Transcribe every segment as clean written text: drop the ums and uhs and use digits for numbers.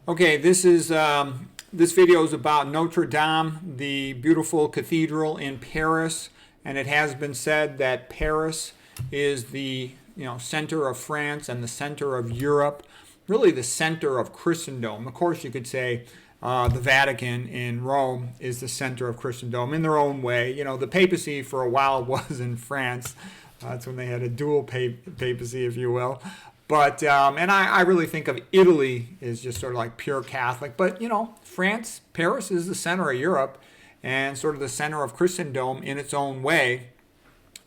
Okay, this video is about Notre Dame, the beautiful cathedral in Paris, and it has been said that Paris is the center of France and the center of Europe, really the center of Christendome. Of course, you could say the Vatican in Rome is the center of Christendome in their own way. The papacy for a while was in France. That's when they had a dual papacy, if you will. But and I really think of Italy as just sort of like pure Catholic. But France, Paris is the center of Europe and sort of the center of Christendome in its own way.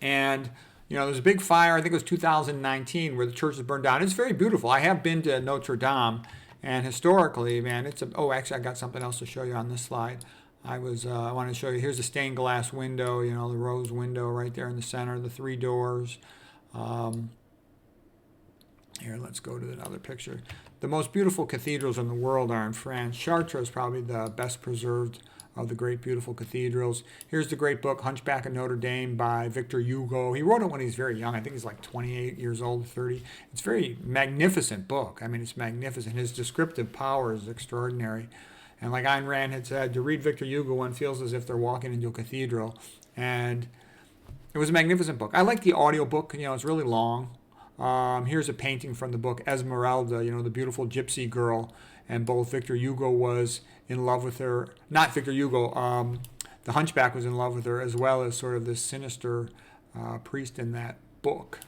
And there's a big fire. I think it was 2019 where the church was burned down. It's very beautiful. I have been to Notre Dame, and historically, man, actually, I got something else to show you on this slide. I wanted to show you. Here's a stained glass window. The rose window right there in the center. The three doors. Here, let's go to another picture. The most beautiful cathedrals in the world are in France. Chartres is probably the best preserved of the great beautiful cathedrals. Here's the great book, Hunchback of Notre Dame by Victor Hugo. He wrote it when he's very young. I think he's like 28 years old, 30. It's a very magnificent book. I mean, it's magnificent. His descriptive power is extraordinary. And like Ayn Rand had said, to read Victor Hugo, one feels as if they're walking into a cathedral. And it was a magnificent book. I like the audio book. It's really long. Here's a painting from the book Esmeralda, the beautiful gypsy girl. And both Victor Hugo was in love with her. Not Victor Hugo, the hunchback was in love with her, as well as sort of this sinister priest in that book.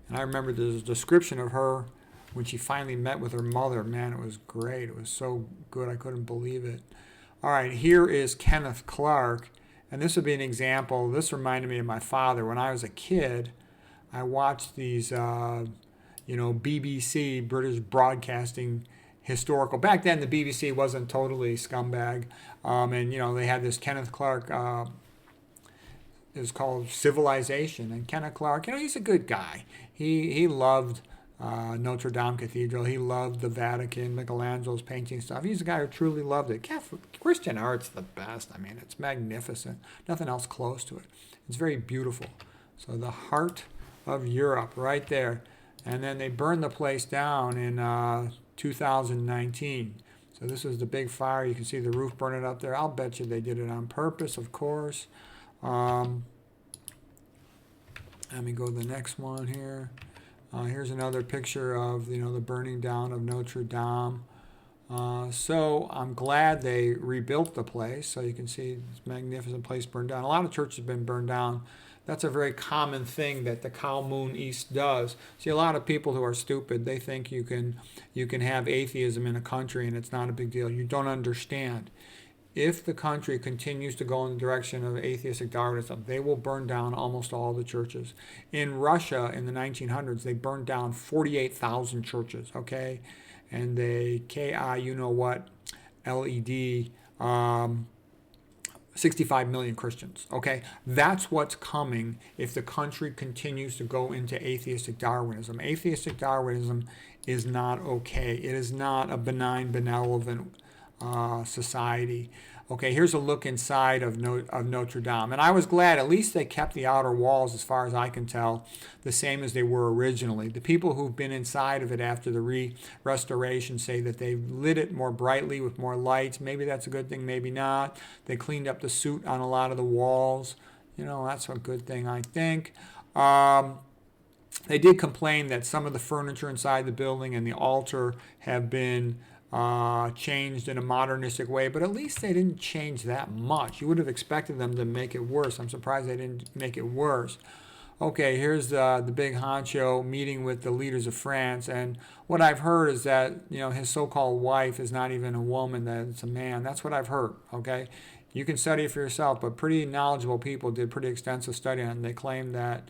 And I remember the description of her when she finally met with her mother. Man, it was great. It was so good. I couldn't believe it. All right, here is Kenneth Clark. And this would be an example. This reminded me of my father. When I was a kid, I watched these, BBC, British Broadcasting historical. Back then, the BBC wasn't totally scumbag. And they had this Kenneth Clark, it was called Civilization. And Kenneth Clark, he's a good guy. He loved Notre Dame Cathedral. He loved the Vatican, Michelangelo's painting stuff. He's a guy who truly loved it. Christian art's the best. I mean, it's magnificent. Nothing else close to it. It's very beautiful. So the heart of Europe right there. And then they burned the place down in 2019. So this was the big fire. You can see the roof burning up there. I'll bet you they did it on purpose, of course. Let me go to the next one here. Here's another picture of the burning down of Notre Dame. So I'm glad they rebuilt the place. So you can see this magnificent place burned down. A lot of churches have been burned down. That's a very common thing that the Cow Moon East does. See, a lot of people who are stupid, they think you can have atheism in a country and it's not a big deal. You don't understand. If the country continues to go in the direction of atheistic Darwinism, they will burn down almost all the churches. In Russia in the 1900s, they burned down 48,000 churches, okay? And they, LED, 65 million Christians, okay? That's what's coming if the country continues to go into atheistic Darwinism. Atheistic Darwinism is not okay. It is not a benign, benevolent society. Okay, here's a look inside of Notre Dame. And I was glad at least they kept the outer walls, as far as I can tell, the same as they were originally. The people who've been inside of it after the restoration say that they've lit it more brightly with more lights. Maybe that's a good thing, maybe not. They cleaned up the soot on a lot of the walls. That's a good thing, I think. They did complain that some of the furniture inside the building and the altar have been changed in a modernistic way, but at least they didn't change that much. You would have expected them to make it worse. I'm surprised they didn't make it worse. Okay, here's the big honcho meeting with the leaders of France, and what I've heard is that his so-called wife is not even a woman, that it's a man. That's what I've heard, okay? You can study it for yourself, but pretty knowledgeable people did pretty extensive study on it, and they claim that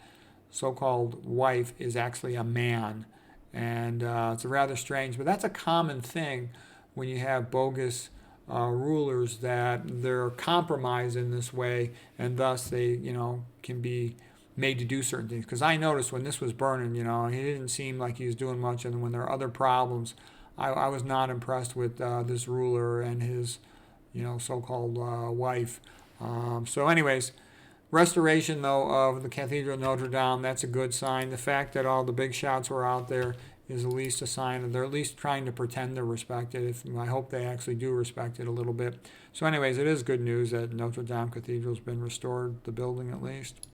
so-called wife is actually a man. And it's rather strange, but that's a common thing when you have bogus rulers, that they're compromised in this way, and thus they, can be made to do certain things. Because I noticed when this was burning, he didn't seem like he was doing much, and when there are other problems, I was not impressed with this ruler and his, so-called wife. So anyways, restoration, though, of the Cathedral of Notre Dame, that's a good sign. The fact that all the big shots were out there is at least a sign that they're at least trying to pretend to respect it. I hope they actually do respect it a little bit. So anyways, it is good news that Notre Dame Cathedral has been restored, the building at least.